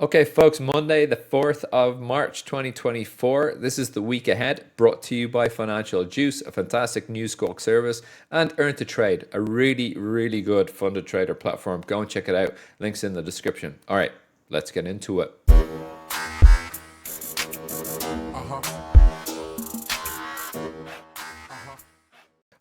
Okay, folks, Monday, the 4th of March, 2024. This is the week ahead, brought to you by Financial Juice, a fantastic news Squawk service, and Earn to Trade, a really, really good funded trader platform. Go and check it out. Links in the description. All right, let's get into it.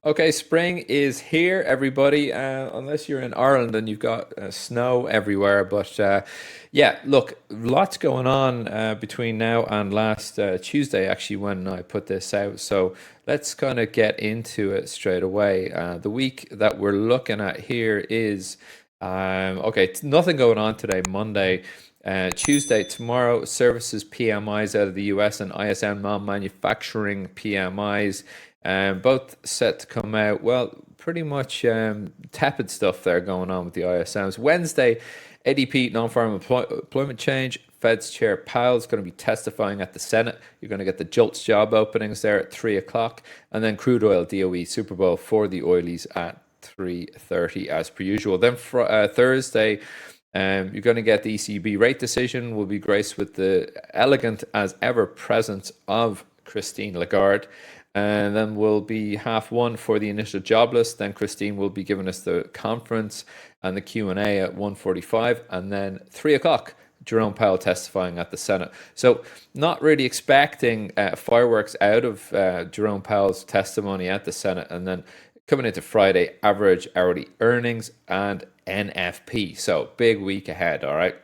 Okay, spring is here, everybody. Unless you're in Ireland and you've got snow everywhere. But yeah, look, lots going on between now and last Tuesday, actually, when I put this out. So let's kind of get into it straight away. The week that we're looking at here is okay, nothing going on today, Monday. Tuesday, tomorrow, services PMIs out of the US and ISM non-manufacturing PMIs. Both set to come out. Well, pretty much tepid stuff there going on with the ISMs. Wednesday, ADP, non-farm employment change. Fed's Chair Powell is going to be testifying at the Senate. You're going to get the JOLTS job openings there at 3 o'clock. And then crude oil DOE Super Bowl for the oilies at 3:30 as per usual. Then Thursday, you're going to get the ECB rate decision. Will be graced with the elegant as ever presence of Christine Lagarde. And then we'll be 1:30 for the initial job list. Then Christine will be giving us the conference and the Q&A at 1:45. And then 3 o'clock, Jerome Powell testifying at the Senate. So not really expecting fireworks out of Jerome Powell's testimony at the Senate. And then coming into Friday, average hourly earnings and NFP. So big week ahead, all right?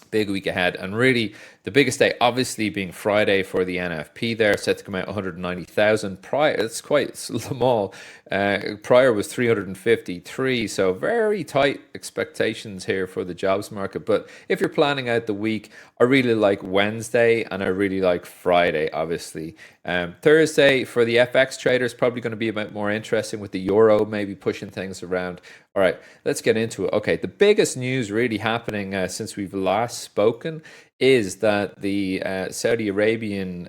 Big week ahead, and really the biggest day obviously being Friday for the NFP there, set to come out 190,000. Prior, it's quite small. Prior was 353, so very tight expectations here for the jobs market. But if you're planning out the week, I really like Wednesday and I really like Friday, obviously. Thursday for the FX traders, probably going to be a bit more interesting with the euro maybe pushing things around. All right, let's get into it. Okay, the biggest news really happening since we've last spoken is that the Saudi Arabian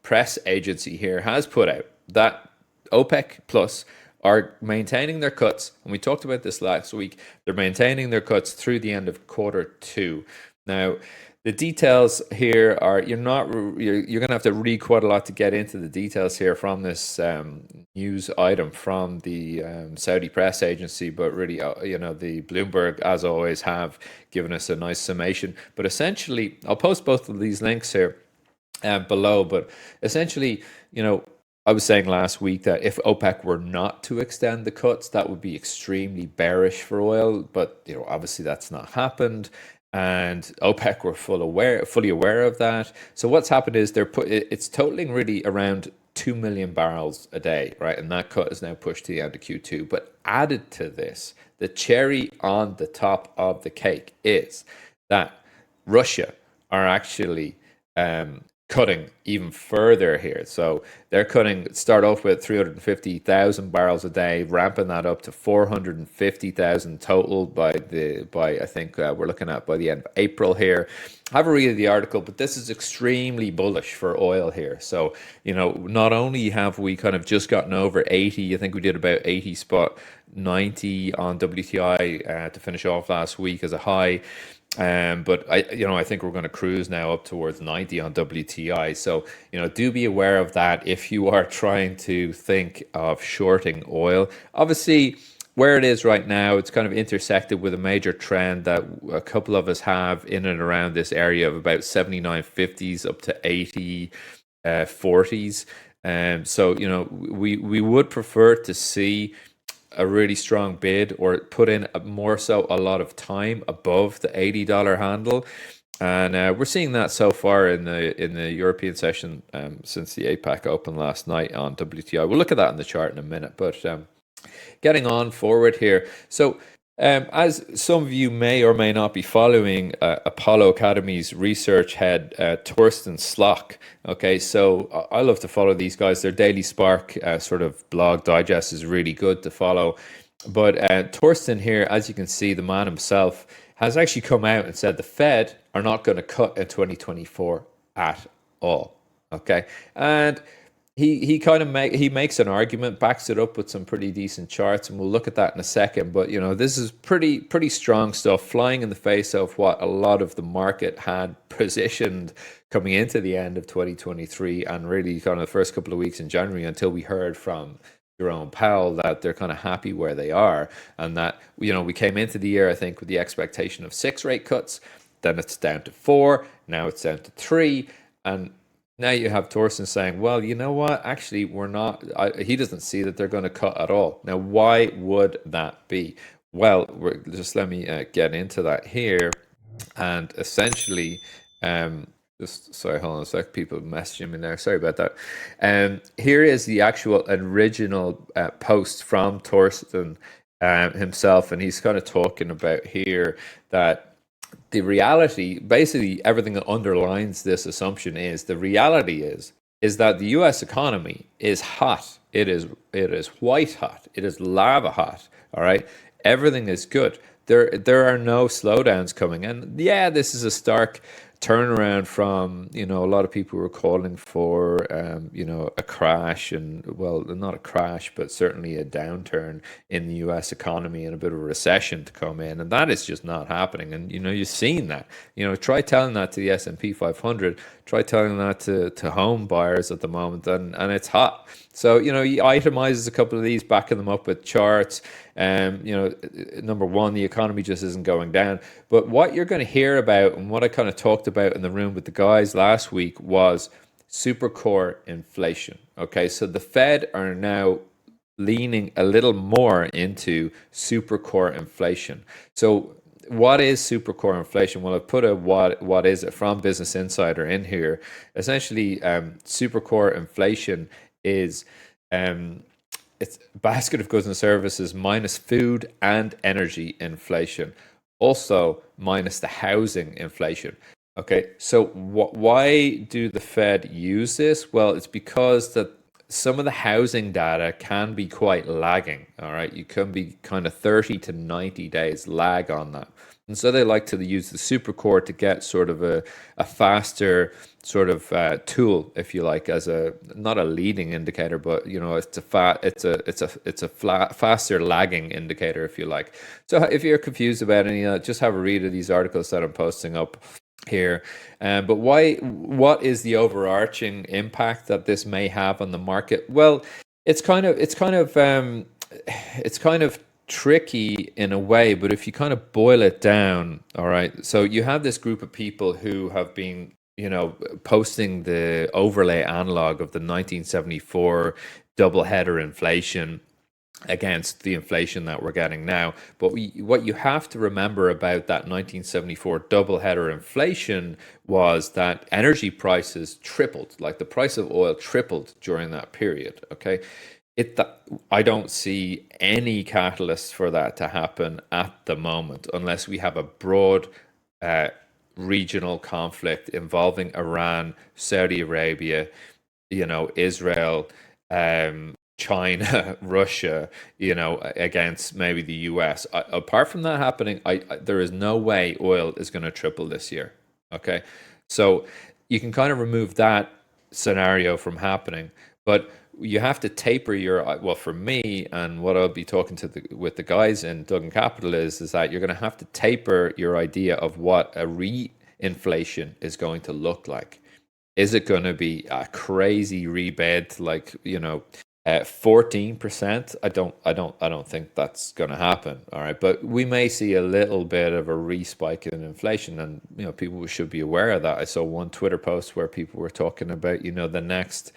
press agency here has put out that OPEC Plus are maintaining their cuts. And we talked about this last week. They're maintaining their cuts through the end of Q2. Now, the details here are you're going to have to read quite a lot to get into the details here from this news item from the Saudi press agency, but really, the Bloomberg, as always, have given us a nice summation. But essentially, I'll post both of these links here below. But essentially, I was saying last week that if OPEC were not to extend the cuts, that would be extremely bearish for oil. But obviously, that's not happened. And OPEC were fully aware of that. So what's happened is it's totaling really around 2 million barrels a day, right? And that cut is now pushed to the end of Q2. But added to this, the cherry on the top of the cake is that Russia are actually cutting even further here. So they're start off with 350,000 barrels a day, ramping that up to 450,000 total by I think we're looking at by the end of April here. Have a read of the article, but this is extremely bullish for oil here. So, not only have we kind of just gotten over 80, I think we did about 80 spot 90 on WTI to finish off last week as a high. But I think we're going to cruise now up towards 90 on WTI. So, do be aware of that if you are trying to think of shorting oil. Obviously, where it is right now, it's kind of intersected with a major trend that a couple of us have in and around this area of about 79.50s up to 80.40s. So, we would prefer to see a really strong bid or put in a lot of time above the $80 handle, and we're seeing that so far in the European session since the APAC open last night on WTI. We'll look at that in the chart in a minute, but getting on forward here. So as some of you may or may not be following Apollo Academy's research head, Torsten Slok. Okay, so I love to follow these guys. Their Daily Spark sort of blog digest is really good to follow. But Torsten here, as you can see, the man himself, has actually come out and said the Fed are not going to cut in 2024 at all. Okay, and he kind of makes an argument, backs it up with some pretty decent charts, and we'll look at that in a second. But this is pretty strong stuff, flying in the face of what a lot of the market had positioned coming into the end of 2023, and really kind of the first couple of weeks in January until we heard from Jerome Powell that they're kind of happy where they are, and that we came into the year, I think, with the expectation of 6 rate cuts. Then it's down to 4. Now it's down to 3, and now you have Torsten saying, well, you know what? Actually, we're not. He doesn't see that they're going to cut at all. Now, why would that be? Well, just let me get into that here. And essentially, just sorry, hold on a sec. People messaging me there. Sorry about that. Here is the actual original post from Torsten himself, and he's kind of talking about here that the reality, basically everything that underlines this assumption is the reality is that the US economy is hot. It is white hot. It is lava hot. All right. Everything is good. There are no slowdowns coming. And yeah, this is a stark turnaround from a lot of people were calling for a crash, and well, not a crash but certainly a downturn in the US economy and a bit of a recession to come in, and that is just not happening. And you've seen that. Try telling that to the S&P 500, try telling that to home buyers at the moment, and it's hot. So he itemizes a couple of these, backing them up with charts. Number one, the economy just isn't going down. But what you're going to hear about, and what I kind of talked about in the room with the guys last week, was Supercore inflation. Okay, so the Fed are now leaning a little more into Supercore inflation. So what is Supercore inflation? Well, I've put a what is it from Business Insider in here. Essentially, Supercore inflation is it's basket of goods and services minus food and energy inflation, also minus the housing inflation. Okay, so why do the Fed use this? Well, it's because that some of the housing data can be quite lagging. All right, you can be kind of 30 to 90 days lag on that. And so they like to use the Supercore to get sort of a faster sort of tool, if you like, as a not a leading indicator, but it's a faster lagging indicator, if you like. So if you're confused about any of that, just have a read of these articles that I'm posting up here. But what is the overarching impact that this may have on the market? Well, it's kind of tricky in a way, but if you kind of boil it down, all right, so you have this group of people who have been posting the overlay analog of the 1974 double header inflation against the inflation that we're getting now. But what you have to remember about that 1974 double header inflation was that energy prices tripled, like the price of oil tripled during that period. Okay, I don't see any catalyst for that to happen at the moment unless we have a broad regional conflict involving Iran, Saudi Arabia, Israel, China, Russia, against maybe the US. Apart from that happening, there is no way oil is going to triple this year. Okay, so you can kind of remove that scenario from happening, but you have to taper well, for me, and what I'll be talking with the guys in Duggan Capital is that you're going to have to taper your idea of what a reinflation is going to look like. Is it going to be a crazy rebate like 14%? I don't think that's going to happen. All right, but we may see a little bit of a respike in inflation, and people should be aware of that. I saw one Twitter post where people were talking about the next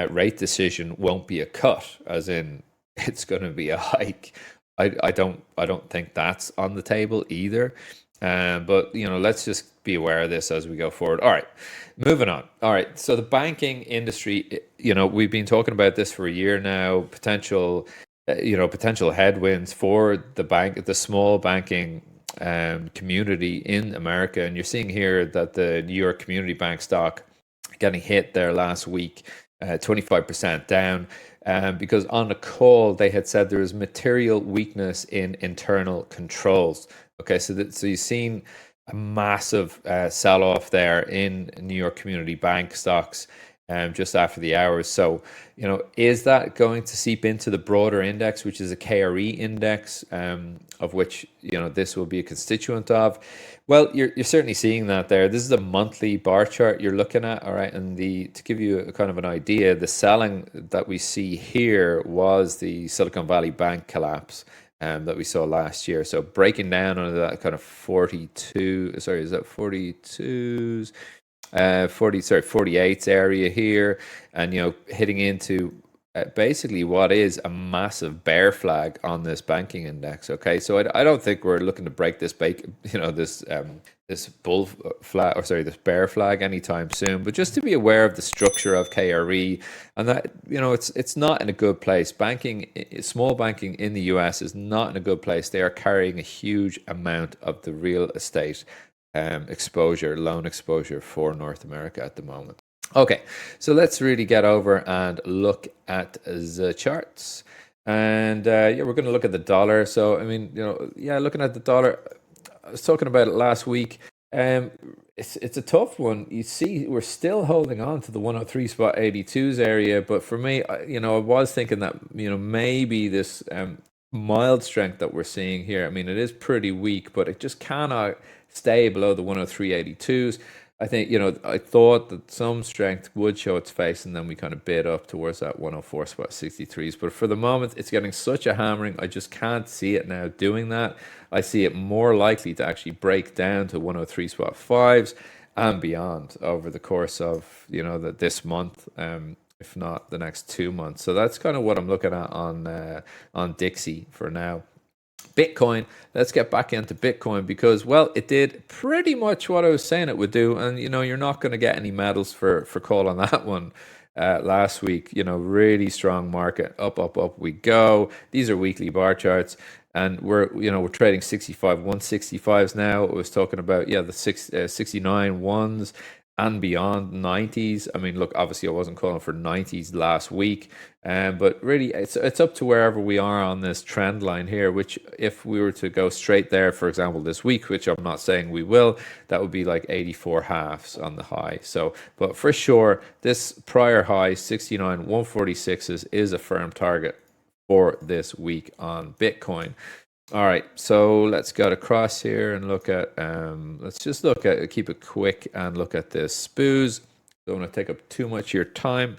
rate decision won't be a cut, as in it's going to be a hike. I don't think that's on the table either. But let's just be aware of this as we go forward. All right, moving on. All right, so the banking industry, we've been talking about this for a year now. Potential headwinds for the small banking community in America, and you're seeing here that the New York Community Bank stock getting hit there last week. 25% down, because on a call they had said there was material weakness in internal controls. Okay, so you've seen a massive sell-off there in New York Community Bank stocks, just after the hours. So, is that going to seep into the broader index, which is a KRE index, of which, this will be a constituent of? Well, you're certainly seeing that there. This is a monthly bar chart you're looking at, all right? And to give you a kind of an idea, the selling that we see here was the Silicon Valley Bank collapse. That we saw last year. So breaking down under that kind of 42, sorry, is that 42s? 48's area here, and hitting into basically what is a massive bear flag on this banking index. Okay, so I don't think we're looking to break this this bull flag, or sorry, this bear flag anytime soon, but just to be aware of the structure of KRE, and that it's not in a good place. Small banking in the US is not in a good place. They are carrying a huge amount of the real estate loan exposure for North America at the moment. Okay, so let's really get over and look at the charts. And we're going to look at the dollar. So, I mean, looking at the dollar, I was talking about it last week. It's a tough one. You see, we're still holding on to the 103.82s area, but for me, I was thinking that maybe this mild strength that we're seeing here, I mean, it is pretty weak, but it just cannot stay below the 103.82s. I think, I thought that some strength would show its face, and then we kind of bid up towards that 104.63s. But for the moment, it's getting such a hammering. I just can't see it now doing that. I see it more likely to actually break down to 103.5s and beyond over the course of, this month, if not the next 2 months. So that's kind of what I'm looking at on Dixie for now. Bitcoin, let's get back into Bitcoin because, well, it did pretty much what I was saying it would do. And, you're not going to get any medals for call on that one last week. Really strong market. Up we go. These are weekly bar charts. And we're trading 165s now. I was talking about, the 69 ones and beyond 90s. I mean, look, obviously I wasn't calling for 90s last week, but really it's up to wherever we are on this trend line here, which if we were to go straight there, for example, this week, which I'm not saying we will, that would be like 84 halves on the high. So, but for sure, this prior high, 69 146s, is a firm target for this week on Bitcoin. All right, so let's go across here and look at, let's just keep it quick and look at this SPOOs. Don't want to take up too much of your time.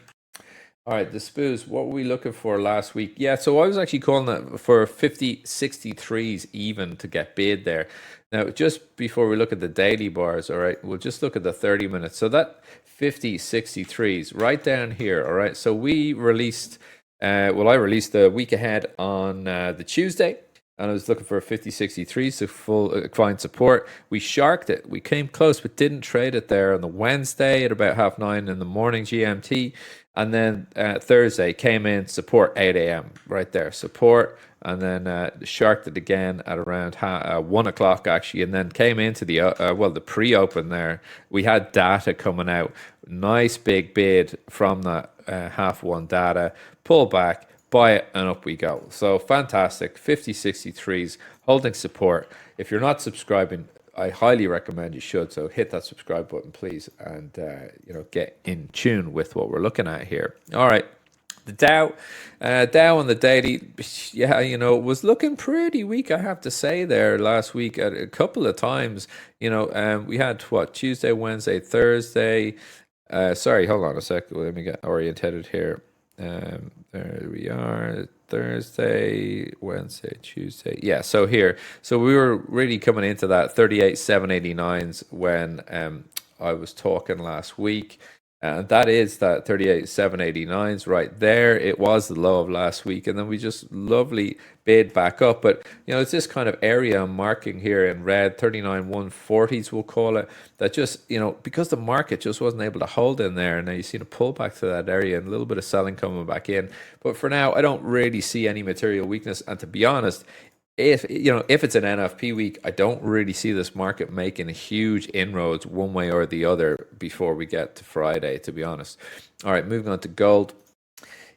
All right, the SPOOs, what were we looking for last week? Yeah, so I was actually calling that for 50.63s even to get bid there. Now, just before we look at the daily bars, all right, we'll just look at the 30 minutes. So that 50.63s right down here, all right? So we released, I released the week ahead on the Tuesday. And I was looking for a 50.63, so full client support. We sharked it. We came close, but didn't trade it there on the Wednesday at about 9:30 in the morning GMT. And then Thursday came in, support 8 a.m. right there, support. And then sharked it again at around 1 o'clock actually. And then came into the pre-open there. We had data coming out. Nice big bid from that 1:30 data. Pull back. Buy it and up we go. So fantastic. 50.63s holding support. If you're not subscribing, I highly recommend you should. So hit that subscribe button, please, and get in tune with what we're looking at here. All right. The Dow on the daily, was looking pretty weak, I have to say, there last week at a couple of times. We had Tuesday, Wednesday, Thursday. Sorry, hold on a sec. Let me get orientated here. There we are. Thursday, Wednesday, Tuesday. Yeah, so here. So we were really coming into that 38,789s when I was talking last week. And that is that 38,789s right there. It was the low of last week. And then we just lovely bid back up. But, it's this kind of area I'm marking here in red, 39,140s, we'll call it, that just, because the market just wasn't able to hold in there. And now you've seen a pullback to that area and a little bit of selling coming back in. But for now, I don't really see any material weakness. And to be honest, if it's an NFP week, I don't really see this market making a huge inroads one way or the other before we get to Friday, to be honest. All right, moving on to gold.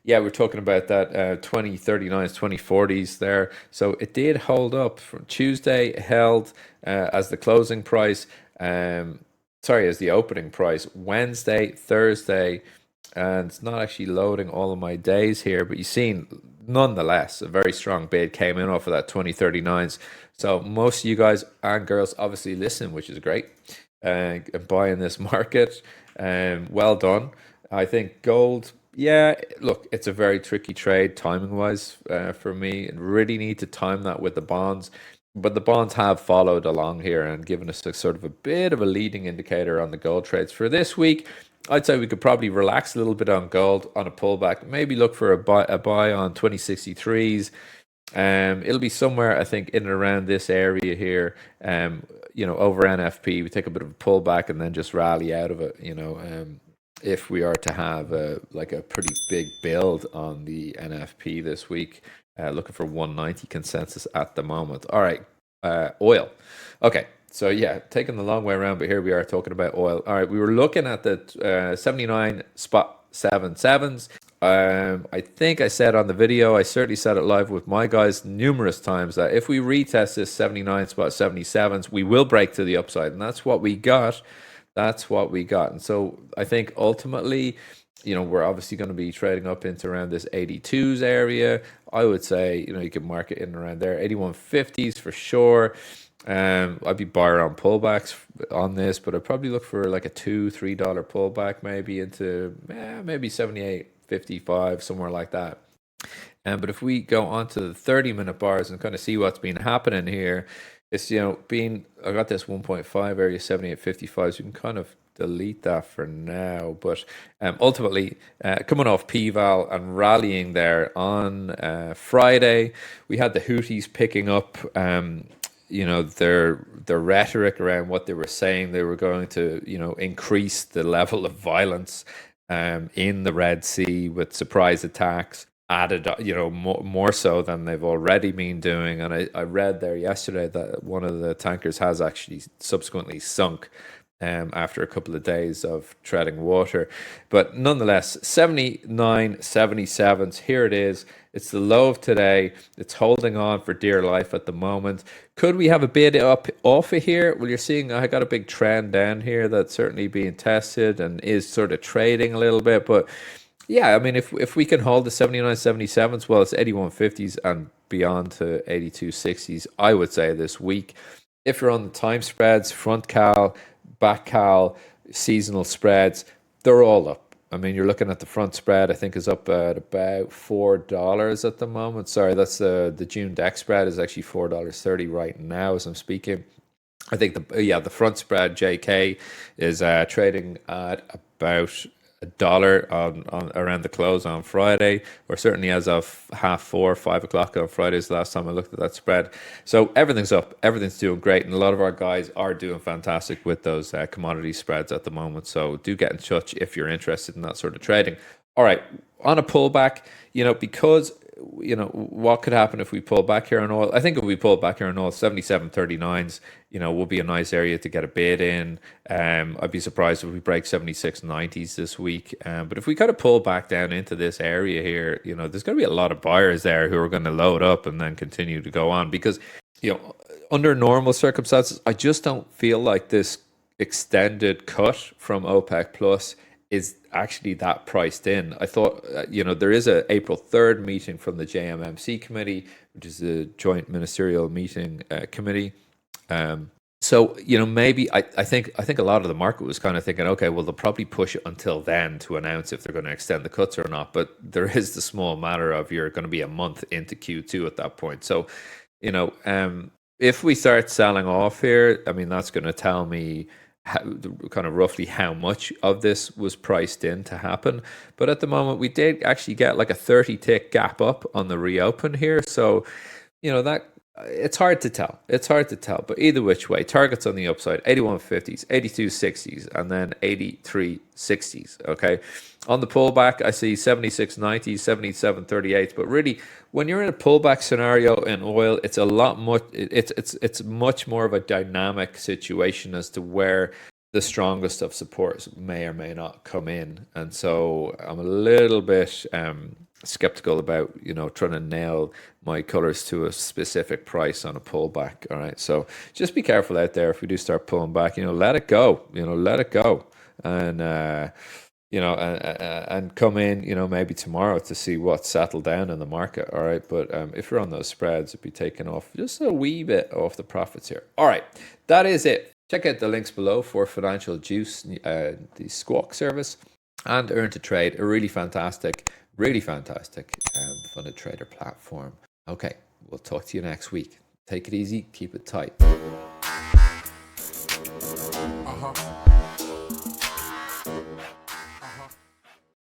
Yeah, we're talking about that 2039s, 2040s there. So it did hold up from Tuesday, held as the closing price. As the opening price. Wednesday, Thursday, and it's not actually loading all of my days here, but you've seen nonetheless a very strong bid came in off of that 2039s. So most of you guys and girls obviously listen, which is great, and buying this market. Well done. I think gold, yeah, look, it's a very tricky trade timing wise for me. Really need to time that with the bonds. But the bonds have followed along here and given us a sort of a bit of a leading indicator on the gold trades for this week. I'd say we could probably relax a little bit on gold on a pullback. Maybe look for a buy on 2063s. It'll be somewhere I think in and around this area here. Over NFP, we take a bit of a pullback and then just rally out of it. If we are to have like a pretty big build on the NFP this week, looking for 190 consensus at the moment. All right, oil. Okay, so yeah, taking the long way around, but here we are talking about oil. All right, we were looking at the 79 spot 77s. I think I said on the video, I certainly said it live with my guys numerous times, that if we retest this 79 spot 77s, we will break to the upside, and that's what we got. That's what we got. And so I think ultimately, we're obviously going to be trading up into around this 82s area. I would say, you can mark it in around there, 8150s for sure. I'd be buyer on pullbacks on this, but I'd probably look for like a $2-3 pullback, maybe into maybe 78.55, somewhere like that. But if we go on to the 30-minute bars and kind of see what's been happening here, it's, I got this 1.5 area, 78.55, so you can kind of delete that for now. But ultimately, coming off P-Val and rallying there on Friday, we had the Houthis picking up, their rhetoric around what they were saying. They were going to, increase the level of violence in the Red Sea with surprise attacks, added, more so than they've already been doing. And I read there yesterday that one of the tankers has actually subsequently sunk after a couple of days of treading water. But nonetheless, 79, 77s, here it is. It's the low of today. It's holding on for dear life at the moment. Could we have a bid up off of here? Well, you're seeing I got a big trend down here that's certainly being tested and is sort of trading a little bit. But yeah, I mean, if we can hold the 79, 77s, well, it's 8150s and beyond to 8260s, I would say this week. If you're on the time spreads, front cal, back cal, seasonal spreads, they're all up. I mean, you're looking at the front spread, I think is up at about $4 at the moment. Sorry, that's the June deck spread is actually $4.30 right now as I'm speaking. I think the front spread JK is trading at about $1 on around the close on Friday, or certainly as of 4:30, 5 o'clock on Friday is the last time I looked at that spread. So everything's up, everything's doing great, and a lot of our guys are doing fantastic with those commodity spreads at the moment. So do get in touch if you're interested in that sort of trading. All right, on a pullback, because what could happen if we pull back here on oil? I think if we pull back here on oil, 77.39s, will be a nice area to get a bid in. I'd be surprised if we break 76.90s this week. But if we kind of pull back down into this area here, there's going to be a lot of buyers there who are going to load up and then continue to go on because, under normal circumstances, I just don't feel like this extended cut from OPEC Plus is actually that priced in. I thought, there is a April 3rd meeting from the JMMC committee, which is the Joint Ministerial Meeting Committee. So, maybe I think a lot of the market was kind of thinking, okay, well, they'll probably push it until then to announce if they're going to extend the cuts or not. But there is the small matter of you're going to be a month into Q2 at that point. So, if we start selling off here, I mean, that's going to tell me kind of roughly how much of this was priced in to happen. But at the moment, we did actually get like a 30 tick gap up on the reopen here. So, that it's hard to tell. It's hard to tell. But either which way, targets on the upside, 8150s, 8260s, and then 8360s. Okay. On the pullback, I see 7690s, 7738s. But really, when you're in a pullback scenario in oil, it's a lot much. It's much more of a dynamic situation as to where the strongest of supports may or may not come in. And so I'm a little bit skeptical about trying to nail my colors to a specific price on a pullback. All right, so just be careful out there if we do start pulling back. Let it go. Let it go, and and come in, maybe tomorrow to see what's settled down in the market. All right. But if you're on those spreads, it'd be taking off just a wee bit off the profits here. All right. That is it. Check out the links below for Financial Juice, the Squawk service, and Earn to Trade, a really fantastic funded trader platform. Okay. We'll talk to you next week. Take it easy. Keep it tight.